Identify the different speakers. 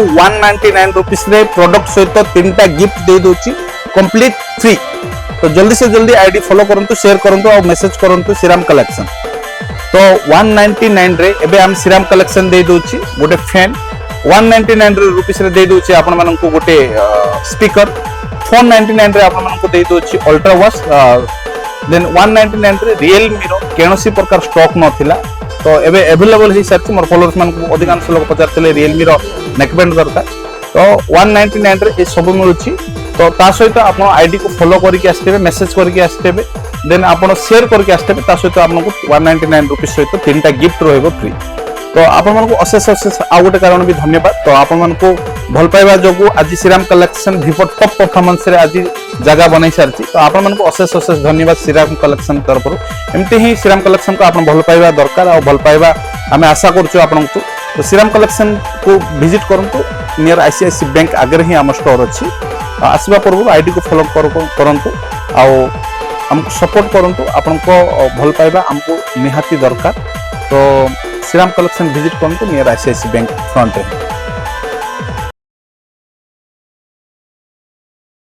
Speaker 1: 199 rupees रे product सहित 3टा gift दे दोची complete free. तो जल्दी से जल्दी आईडी फॉलो करंतु, शेयर करंतु और मैसेज करंतु श्रीराम कलेक्शन। तो 199 रे एबे हम श्रीराम कलेक्शन दे दोची गोटे फैन, 199 रुपीस रे दे दोची आपण मानन को गोटे स्पीकर, 499 रे आपण मानन को दे दोची अल्ट्रा वॉच, देन 199 रे रियलमी रो केनोसी प्रकार स्टॉक नथिला। तो एबे अवेलेबल ही सारछि। मोर फॉलोअर्स मान को अधिकांश लोग पचारथिले रियलमी रो नेकबैंड दरकार, तो 199 रे ए सब मिलुछि। तो ता सहित आपण आईडी को फॉलो करके आस्तेबे, मैसेज करके आस्तेबे, देन आपण शेयर करके आस्तेबे, ता सहित आपनको 199 रुपीस सहित 3टा गिफ्ट रहइबो फ्री। तो आपण मान को अशेष अशेष आ गोटे कारण भी धन्यवाद। तो आपण मान को भल पाइबा जोगु आज श्रीराम कलेक्शन भिपो टॉप परफॉर्मेंस रे आज जगह बनाई सारछि। तो आपण मान को अशेष अशेष धन्यवाद श्रीराम कलेक्शन तरफ। एमती ही श्रीराम कलेक्शन को आपण भल पाइबा दरकार और भल पाइबा आमे आशा करछु आपण को। तो श्रीराम कलेक्शन को विजिट करंतु, नियर आईसीआईसी बैंक आगे ही आम स्टोर अछि। आसबा पूर्व आईडी को फॉलो करंतु आ हमको सपोर्ट करंतु। आपण को भल पाइबा हमको निहाती दरकार। तो श्रीराम कलेक्शन विजिट करंतु, नियर आईसीआईसी बैंक फ्रंट रे।